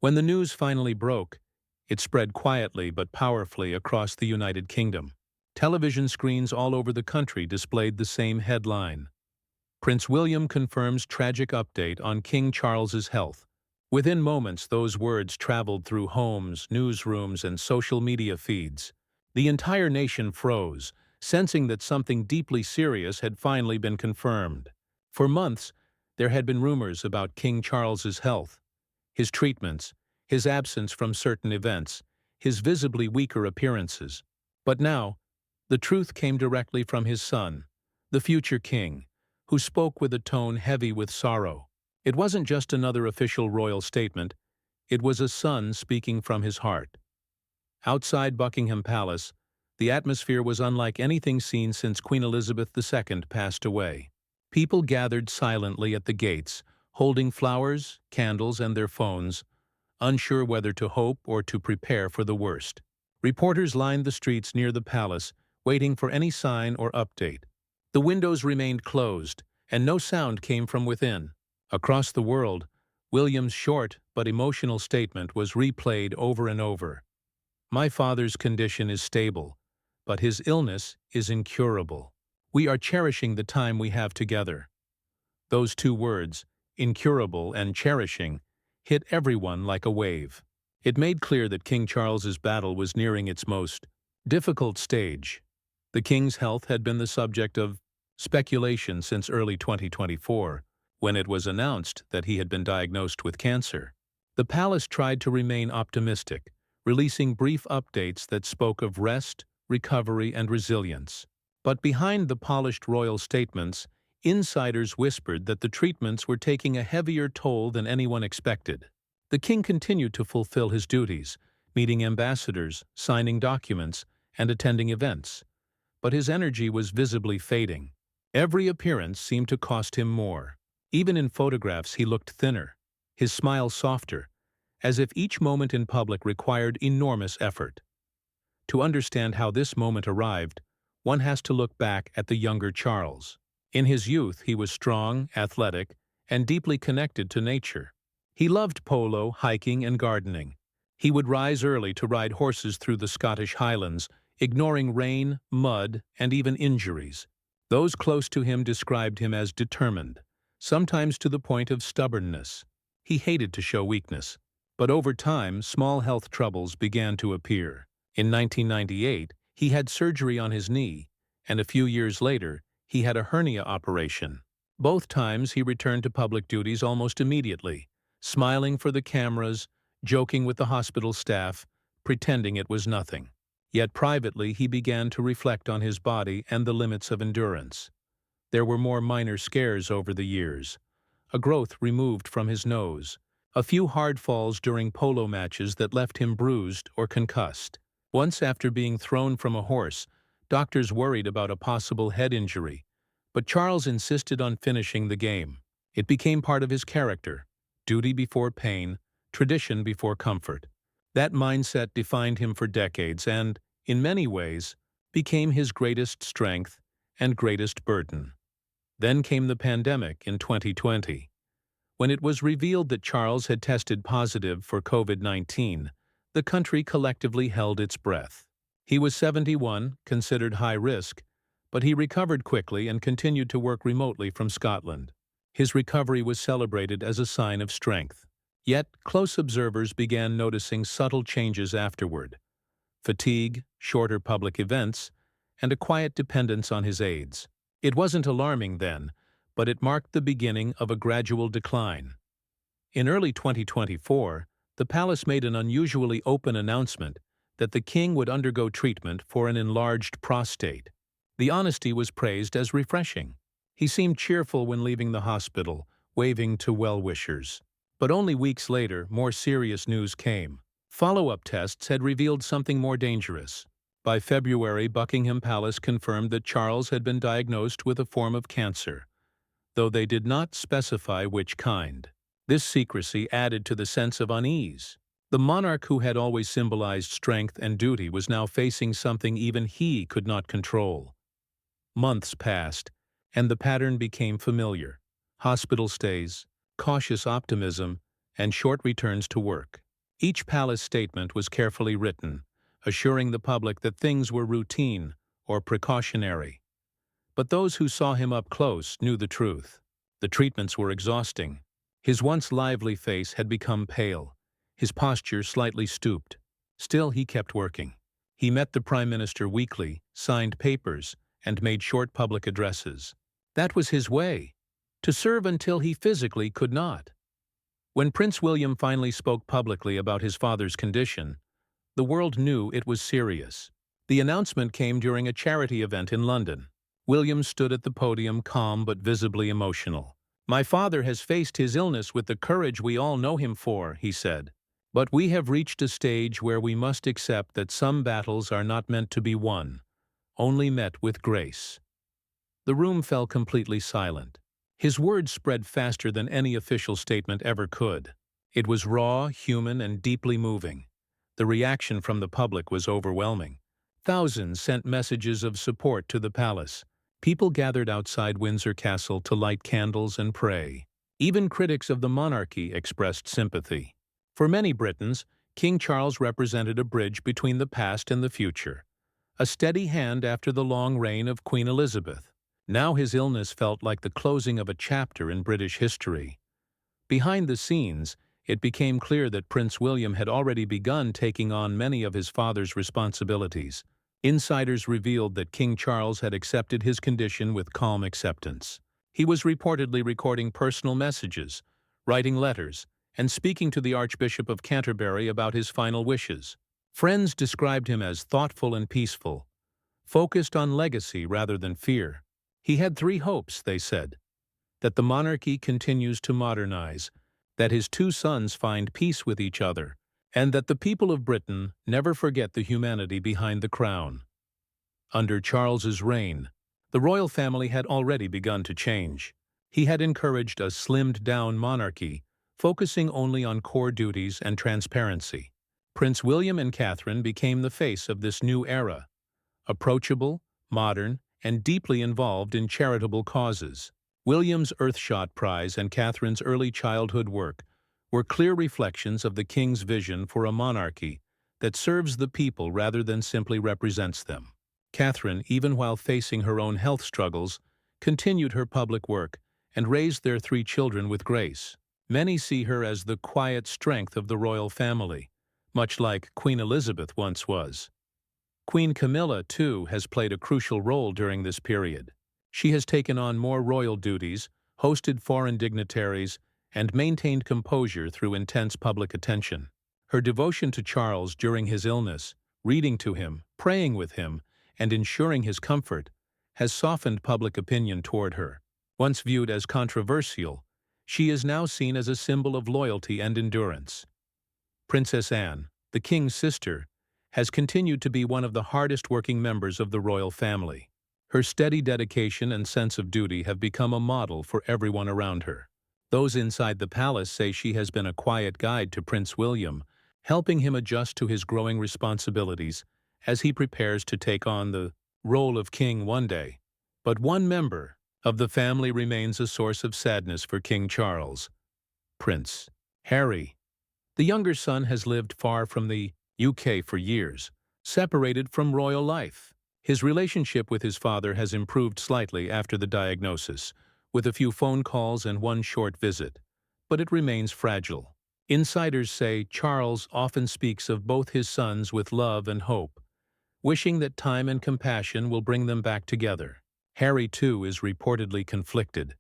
When the news finally broke, it spread quietly but powerfully across the United Kingdom. Television screens all over the country displayed the same headline: Prince William confirms tragic update on King Charles's health. Within moments, those words traveled through homes, newsrooms, and social media feeds. The entire nation froze, sensing that something deeply serious had finally been confirmed. For months, there had been rumors about King Charles's health, his treatments, his absence from certain events, his visibly weaker appearances. But now, the truth came directly from his son, the future king, who spoke with a tone heavy with sorrow. It wasn't just another official royal statement, it was a son speaking from his heart. Outside Buckingham Palace, the atmosphere was unlike anything seen since Queen Elizabeth II passed away. People gathered silently at the gates, holding flowers, candles, and their phones, unsure whether to hope or to prepare for the worst. Reporters lined the streets near the palace, waiting for any sign or update. The windows remained closed, and no sound came from within. Across the world, William's short but emotional statement was replayed over and over. "My father's condition is stable, but his illness is incurable. We are cherishing the time we have together." Those two words, incurable and cherishing, hit everyone like a wave. It made clear that King Charles's battle was nearing its most difficult stage. The king's health had been the subject of speculation since early 2024, when it was announced that he had been diagnosed with cancer. The palace tried to remain optimistic, releasing brief updates that spoke of rest, recovery, and resilience. But behind the polished royal statements, insiders whispered that the treatments were taking a heavier toll than anyone expected. The king continued to fulfill his duties, meeting ambassadors, signing documents, and attending events. But his energy was visibly fading. Every appearance seemed to cost him more. Even in photographs, he looked thinner, his smile softer, as if each moment in public required enormous effort. To understand how this moment arrived, one has to look back at the younger Charles. In his youth, he was strong, athletic, and deeply connected to nature. He loved polo, hiking, and gardening. He would rise early to ride horses through the Scottish Highlands, ignoring rain, mud, and even injuries. Those close to him described him as determined, sometimes to the point of stubbornness. He hated to show weakness. But over time, small health troubles began to appear. In 1998, he had surgery on his knee, and a few years later, he had a hernia operation. Both times he returned to public duties almost immediately, smiling for the cameras, joking with the hospital staff, pretending it was nothing. Yet privately he began to reflect on his body and the limits of endurance. There were more minor scares over the years: a growth removed from his nose, a few hard falls during polo matches that left him bruised or concussed. Once, after being thrown from a horse, doctors worried about a possible head injury, but Charles insisted on finishing the game. It became part of his character: duty before pain, tradition before comfort. That mindset defined him for decades and, in many ways, became his greatest strength and greatest burden. Then came the pandemic in 2020. When it was revealed that Charles had tested positive for COVID-19, the country collectively held its breath. He was 71, considered high risk, but he recovered quickly and continued to work remotely from Scotland. His recovery was celebrated as a sign of strength. Yet, close observers began noticing subtle changes afterward: fatigue, shorter public events, and a quiet dependence on his aides. It wasn't alarming then, but it marked the beginning of a gradual decline. In early 2024, the palace made an unusually open announcement that the king would undergo treatment for an enlarged prostate. The honesty was praised as refreshing. He seemed cheerful when leaving the hospital, waving to well-wishers. But only weeks later, more serious news came. Follow-up tests had revealed something more dangerous. By February, Buckingham Palace confirmed that Charles had been diagnosed with a form of cancer, though they did not specify which kind. This secrecy added to the sense of unease. The monarch who had always symbolized strength and duty was now facing something even he could not control. Months passed, and the pattern became familiar: hospital stays, cautious optimism, and short returns to work. Each palace statement was carefully written, assuring the public that things were routine or precautionary. But those who saw him up close knew the truth. The treatments were exhausting. His once lively face had become pale, his posture slightly stooped. Still, he kept working. He met the Prime Minister weekly, signed papers, and made short public addresses. That was his way, to serve until he physically could not. When Prince William finally spoke publicly about his father's condition, the world knew it was serious. The announcement came during a charity event in London. William stood at the podium calm but visibly emotional. "My father has faced his illness with the courage we all know him for," he said. "But we have reached a stage where we must accept that some battles are not meant to be won, only met with grace." The room fell completely silent. His words spread faster than any official statement ever could. It was raw, human, and deeply moving. The reaction from the public was overwhelming. Thousands sent messages of support to the palace. People gathered outside Windsor Castle to light candles and pray. Even critics of the monarchy expressed sympathy. For many Britons, King Charles represented a bridge between the past and the future, a steady hand after the long reign of Queen Elizabeth. Now his illness felt like the closing of a chapter in British history. Behind the scenes, it became clear that Prince William had already begun taking on many of his father's responsibilities. Insiders revealed that King Charles had accepted his condition with calm acceptance. He was reportedly recording personal messages, writing letters, and speaking to the Archbishop of Canterbury about his final wishes. Friends described him as thoughtful and peaceful, focused on legacy rather than fear. He had three hopes, they said: that the monarchy continues to modernize, that his two sons find peace with each other, and that the people of Britain never forget the humanity behind the crown. Under Charles's reign, the royal family had already begun to change. He had encouraged a slimmed-down monarchy, focusing only on core duties and transparency. Prince William and Catherine became the face of this new era, approachable, modern, and deeply involved in charitable causes. William's Earthshot Prize and Catherine's early childhood work were clear reflections of the king's vision for a monarchy that serves the people rather than simply represents them. Catherine, even while facing her own health struggles, continued her public work and raised their three children with grace. Many see her as the quiet strength of the royal family, much like Queen Elizabeth once was. Queen Camilla, too, has played a crucial role during this period. She has taken on more royal duties, hosted foreign dignitaries, and maintained composure through intense public attention. Her devotion to Charles during his illness, reading to him, praying with him, and ensuring his comfort, has softened public opinion toward her. Once viewed as controversial, she is now seen as a symbol of loyalty and endurance. Princess Anne, the king's sister, has continued to be one of the hardest-working members of the royal family. Her steady dedication and sense of duty have become a model for everyone around her. Those inside the palace say she has been a quiet guide to Prince William, helping him adjust to his growing responsibilities as he prepares to take on the role of king one day. But one member of the family remains a source of sadness for King Charles: Prince Harry. The younger son has lived far from the UK for years, separated from royal life. His relationship with his father has improved slightly after the diagnosis, with a few phone calls and one short visit, but it remains fragile. Insiders say Charles often speaks of both his sons with love and hope, wishing that time and compassion will bring them back together. Harry, too, is reportedly conflicted,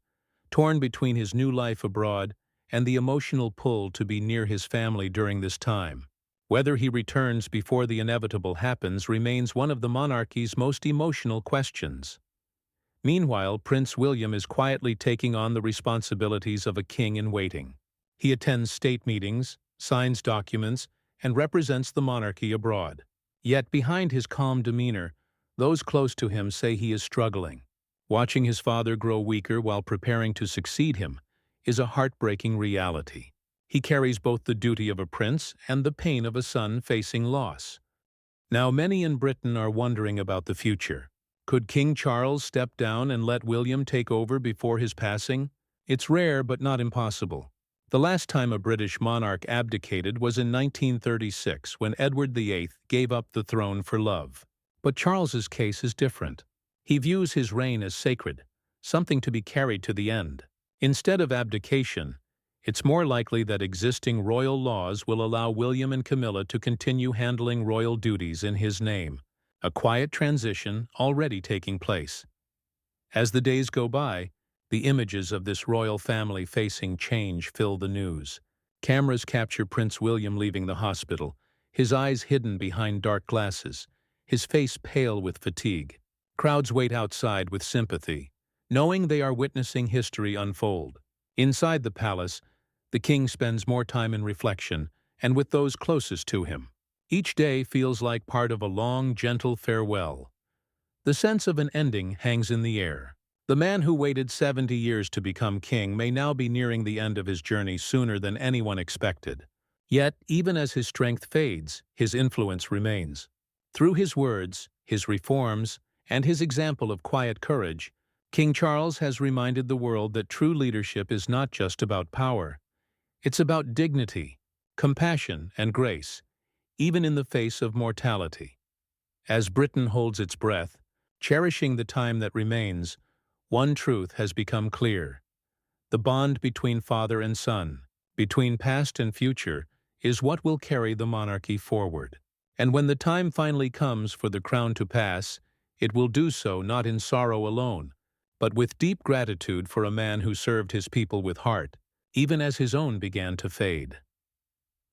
torn between his new life abroad and the emotional pull to be near his family during this time. Whether he returns before the inevitable happens remains one of the monarchy's most emotional questions. Meanwhile, Prince William is quietly taking on the responsibilities of a king in waiting. He attends state meetings, signs documents, and represents the monarchy abroad. Yet behind his calm demeanor, those close to him say he is struggling. Watching his father grow weaker while preparing to succeed him is a heartbreaking reality. He carries both the duty of a prince and the pain of a son facing loss. Now many in Britain are wondering about the future. Could King Charles step down and let William take over before his passing? It's rare but not impossible. The last time a British monarch abdicated was in 1936 when Edward VIII gave up the throne for love. But Charles's case is different. He views his reign as sacred, something to be carried to the end. Instead of abdication, it's more likely that existing royal laws will allow William and Camilla to continue handling royal duties in his name, a quiet transition already taking place. As the days go by, the images of this royal family facing change fill the news. Cameras capture Prince William leaving the hospital, his eyes hidden behind dark glasses, his face pale with fatigue. Crowds wait outside with sympathy, knowing they are witnessing history unfold. Inside the palace, the king spends more time in reflection and with those closest to him. Each day feels like part of a long, gentle farewell. The sense of an ending hangs in the air. The man who waited 70 years to become king may now be nearing the end of his journey sooner than anyone expected. Yet, even as his strength fades, his influence remains. Through his words, his reforms, and his example of quiet courage, King Charles has reminded the world that true leadership is not just about power. It's about dignity, compassion, and grace, even in the face of mortality. As Britain holds its breath, cherishing the time that remains, one truth has become clear. The bond between father and son, between past and future, is what will carry the monarchy forward. And when the time finally comes for the crown to pass, it will do so not in sorrow alone, but with deep gratitude for a man who served his people with heart, even as his own began to fade.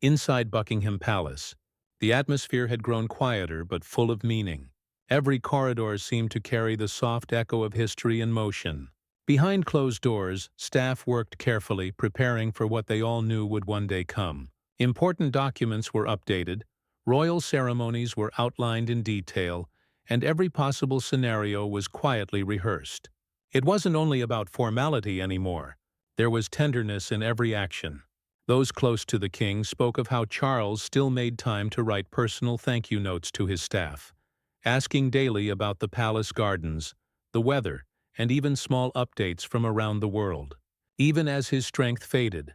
Inside Buckingham Palace, the atmosphere had grown quieter but full of meaning. Every corridor seemed to carry the soft echo of history in motion. Behind closed doors, staff worked carefully, preparing for what they all knew would one day come. Important documents were updated, royal ceremonies were outlined in detail, and every possible scenario was quietly rehearsed. It wasn't only about formality anymore. There was tenderness in every action. Those close to the king spoke of how Charles still made time to write personal thank you notes to his staff, asking daily about the palace gardens, the weather, and even small updates from around the world. Even as his strength faded,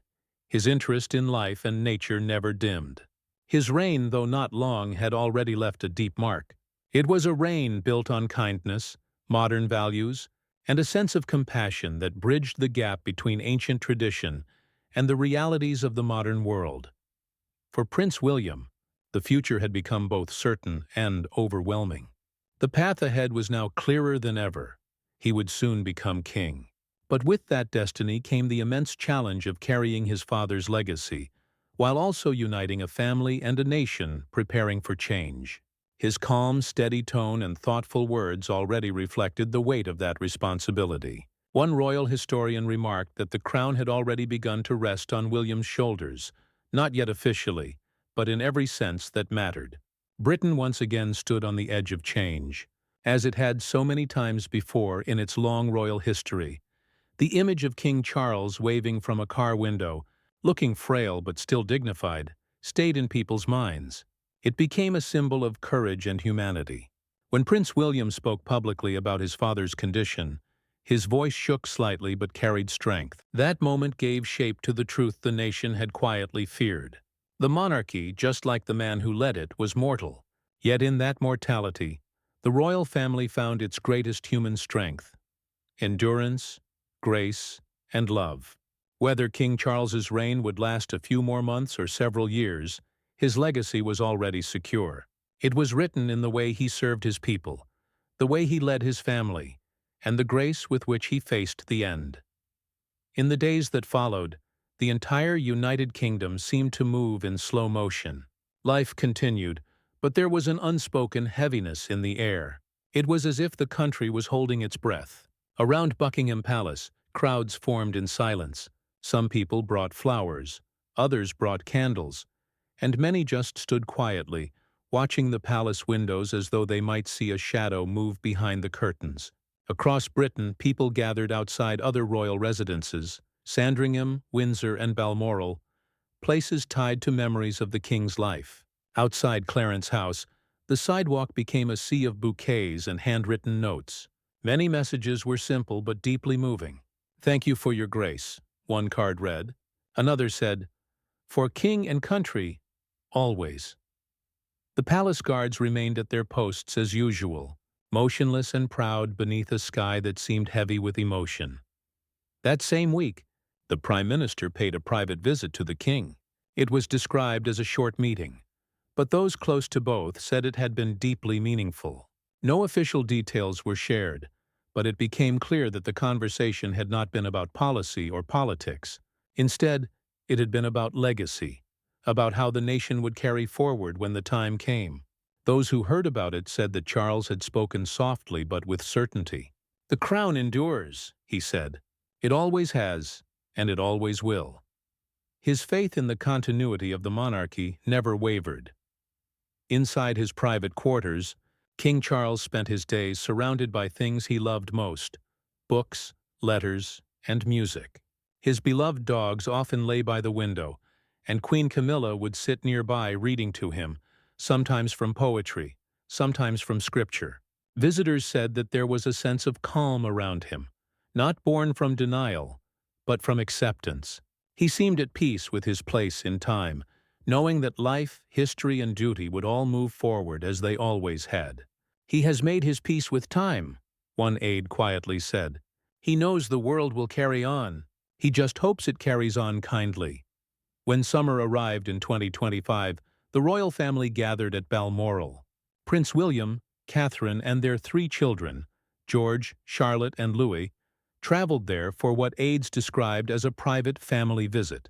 his interest in life and nature never dimmed. His reign, though not long, had already left a deep mark. It was a reign built on kindness, modern values, and a sense of compassion that bridged the gap between ancient tradition and the realities of the modern world. For Prince William, the future had become both certain and overwhelming. The path ahead was now clearer than ever. He would soon become king. But with that destiny came the immense challenge of carrying his father's legacy, while also uniting a family and a nation preparing for change. His calm, steady tone and thoughtful words already reflected the weight of that responsibility. One royal historian remarked that the crown had already begun to rest on William's shoulders, not yet officially, but in every sense that mattered. Britain once again stood on the edge of change, as it had so many times before in its long royal history. The image of King Charles waving from a car window, looking frail but still dignified, stayed in people's minds. It became a symbol of courage and humanity. When Prince William spoke publicly about his father's condition, his voice shook slightly but carried strength. That moment gave shape to the truth the nation had quietly feared. The monarchy, just like the man who led it, was mortal. Yet in that mortality, the royal family found its greatest human strength: endurance, grace, and love. Whether King Charles's reign would last a few more months or several years, his legacy was already secure. It was written in the way he served his people, the way he led his family, and the grace with which he faced the end. In the days that followed, the entire United Kingdom seemed to move in slow motion. Life continued, but there was an unspoken heaviness in the air. It was as if the country was holding its breath. Around Buckingham Palace, crowds formed in silence. Some people brought flowers, others brought candles, and many just stood quietly, watching the palace windows as though they might see a shadow move behind the curtains. Across Britain, people gathered outside other royal residences, Sandringham, Windsor, and Balmoral, places tied to memories of the king's life. Outside Clarence House, the sidewalk became a sea of bouquets and handwritten notes. Many messages were simple but deeply moving. "Thank you for your grace," one card read. Another said, "For king and country, always." The palace guards remained at their posts as usual, motionless and proud beneath a sky that seemed heavy with emotion. That same week, the Prime Minister paid a private visit to the king. It was described as a short meeting, but those close to both said it had been deeply meaningful. No official details were shared, but it became clear that the conversation had not been about policy or politics. Instead, it had been about legacy, about how the nation would carry forward when the time came. Those who heard about it said that Charles had spoken softly but with certainty. "The crown endures," he said. "It always has, and it always will." His faith in the continuity of the monarchy never wavered. Inside his private quarters, King Charles spent his days surrounded by things he loved most: books, letters, and music. His beloved dogs often lay by the window, and Queen Camilla would sit nearby reading to him, sometimes from poetry, sometimes from scripture. Visitors said that there was a sense of calm around him, not born from denial, but from acceptance. He seemed at peace with his place in time, knowing that life, history, and duty would all move forward as they always had. "He has made his peace with time," one aide quietly said. "He knows the world will carry on. He just hopes it carries on kindly." When summer arrived in 2025, the royal family gathered at Balmoral. Prince William, Catherine, and their 3 children, George, Charlotte, and Louis, traveled there for what aides described as a private family visit.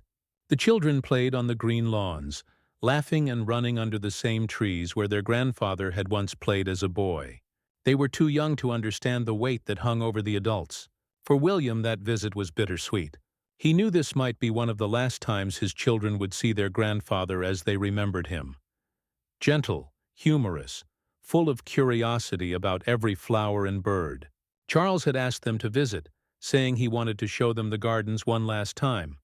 The children played on the green lawns, laughing and running under the same trees where their grandfather had once played as a boy. They were too young to understand the weight that hung over the adults. For William, that visit was bittersweet. He knew this might be one of the last times his children would see their grandfather as they remembered him. Gentle, humorous, full of curiosity about every flower and bird. Charles had asked them to visit, saying he wanted to show them the gardens one last time.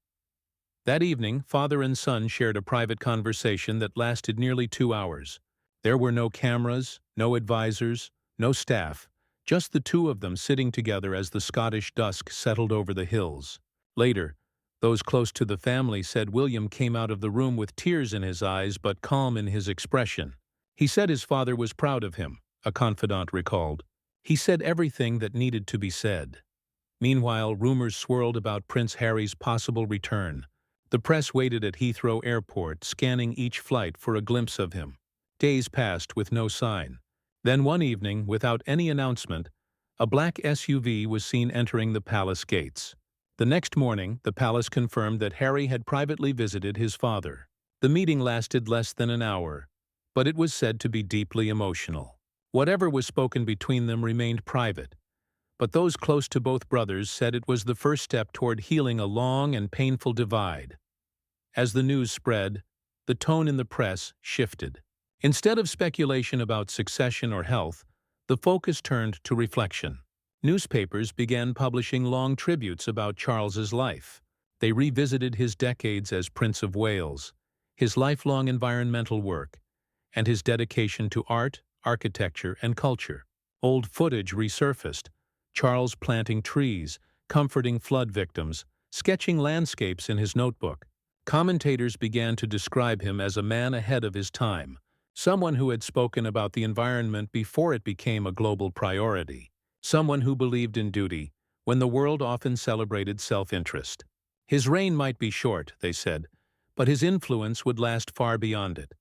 That evening, father and son shared a private conversation that lasted nearly 2 hours. There were no cameras, no advisors, no staff, just the two of them sitting together as the Scottish dusk settled over the hills. Later, those close to the family said William came out of the room with tears in his eyes but calm in his expression. He said his father was proud of him, a confidant recalled. He said everything that needed to be said. Meanwhile, rumors swirled about Prince Harry's possible return. The press waited at Heathrow Airport, scanning each flight for a glimpse of him. Days passed with no sign. Then one evening, without any announcement, a black SUV was seen entering the palace gates. The next morning, the palace confirmed that Harry had privately visited his father. The meeting lasted less than an hour, but it was said to be deeply emotional. Whatever was spoken between them remained private, but those close to both brothers said it was the first step toward healing a long and painful divide. As the news spread, the tone in the press shifted. Instead of speculation about succession or health, the focus turned to reflection. Newspapers began publishing long tributes about Charles's life. They revisited his decades as Prince of Wales, his lifelong environmental work, and his dedication to art, architecture, and culture. Old footage resurfaced: Charles planting trees, comforting flood victims, sketching landscapes in his notebook. Commentators began to describe him as a man ahead of his time, someone who had spoken about the environment before it became a global priority, someone who believed in duty when the world often celebrated self-interest. His reign might be short, they said, but his influence would last far beyond it.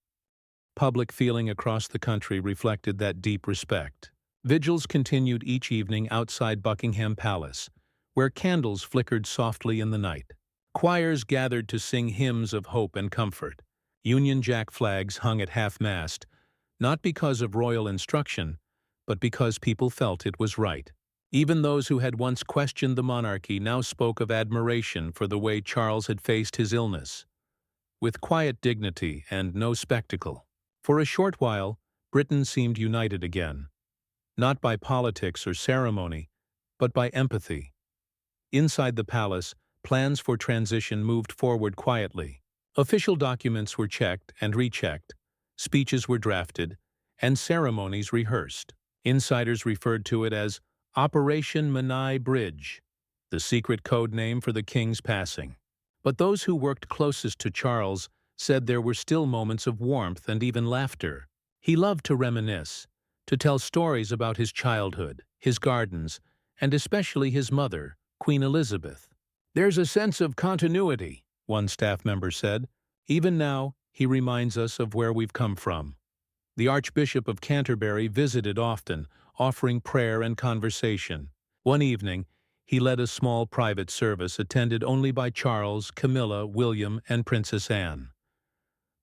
Public feeling across the country reflected that deep respect. Vigils continued each evening outside Buckingham Palace, where candles flickered softly in the night. Choirs gathered to sing hymns of hope and comfort. Union Jack flags hung at half-mast, not because of royal instruction, but because people felt it was right. Even those who had once questioned the monarchy now spoke of admiration for the way Charles had faced his illness, with quiet dignity and no spectacle. For a short while, Britain seemed united again, not by politics or ceremony, but by empathy. Inside the palace, plans for transition moved forward quietly. Official documents were checked and rechecked, speeches were drafted, and ceremonies rehearsed. Insiders referred to it as Operation Menai Bridge, the secret code name for the king's passing. But those who worked closest to Charles said there were still moments of warmth and even laughter. He loved to reminisce, to tell stories about his childhood, his gardens, and especially his mother, Queen Elizabeth. "There's a sense of continuity," one staff member said. "Even now, he reminds us of where we've come from." The Archbishop of Canterbury visited often, offering prayer and conversation. One evening, he led a small private service attended only by Charles, Camilla, William, and Princess Anne.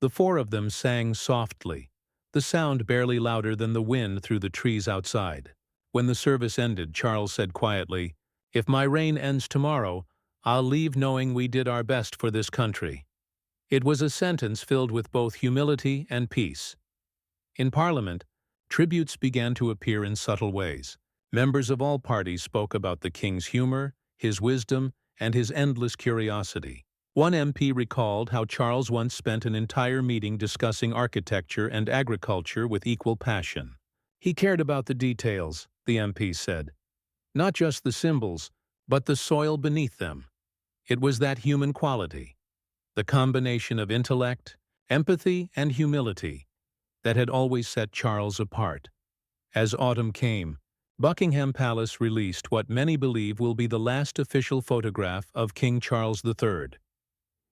The four of them sang softly, the sound barely louder than the wind through the trees outside. When the service ended, Charles said quietly, "If my reign ends tomorrow, I'll leave knowing we did our best for this country." It was a sentence filled with both humility and peace. In Parliament, tributes began to appear in subtle ways. Members of all parties spoke about the king's humor, his wisdom, and his endless curiosity. One MP recalled how Charles once spent an entire meeting discussing architecture and agriculture with equal passion. "He cared about the details," the MP said. "Not just the symbols, but the soil beneath them." It was that human quality, the combination of intellect, empathy, and humility, that had always set Charles apart. As autumn came, Buckingham Palace released what many believe will be the last official photograph of King Charles III.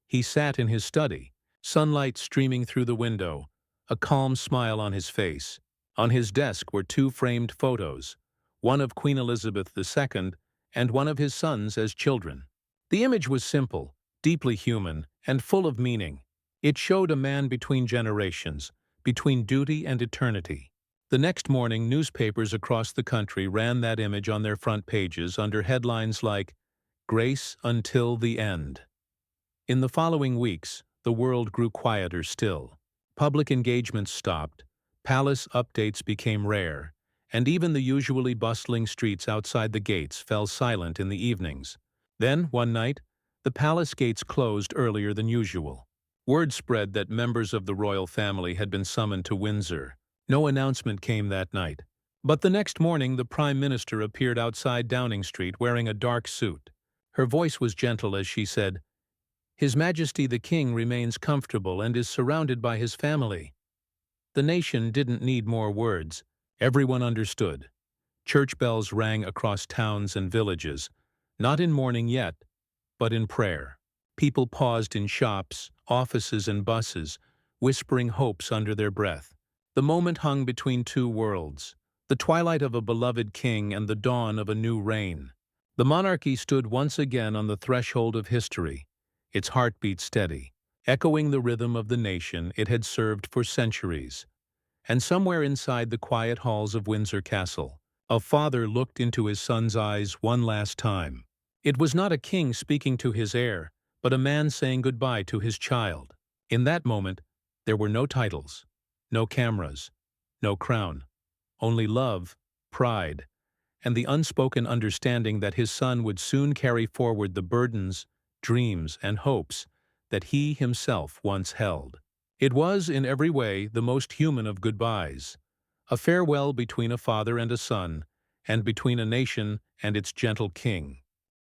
He sat in his study, sunlight streaming through the window, a calm smile on his face. On his desk were two framed photos, one of Queen Elizabeth II and one of his sons as children. The image was simple, deeply human, and full of meaning. It showed a man between generations, between duty and eternity. The next morning, newspapers across the country ran that image on their front pages under headlines like, "Grace Until the End." In the following weeks, the world grew quieter still. Public engagements stopped, palace updates became rare, and even the usually bustling streets outside the gates fell silent in the evenings. Then, one night, the palace gates closed earlier than usual. Word spread that members of the royal family had been summoned to Windsor. No announcement came that night. But the next morning, the Prime Minister appeared outside Downing Street wearing a dark suit. Her voice was gentle as she said, "His Majesty the King remains comfortable and is surrounded by his family." The nation didn't need more words. Everyone understood. Church bells rang across towns and villages, not in mourning yet, but in prayer. People paused in shops, offices, and buses, whispering hopes under their breath. The moment hung between two worlds, the twilight of a beloved king and the dawn of a new reign. The monarchy stood once again on the threshold of history, its heartbeat steady, echoing the rhythm of the nation it had served for centuries. And somewhere inside the quiet halls of Windsor Castle, a father looked into his son's eyes one last time. It was not a king speaking to his heir, but a man saying goodbye to his child. In that moment, there were no titles, no cameras, no crown, only love, pride, and the unspoken understanding that his son would soon carry forward the burdens, dreams, and hopes that he himself once held. It was, in every way, the most human of goodbyes, a farewell between a father and a son, and between a nation and its gentle king.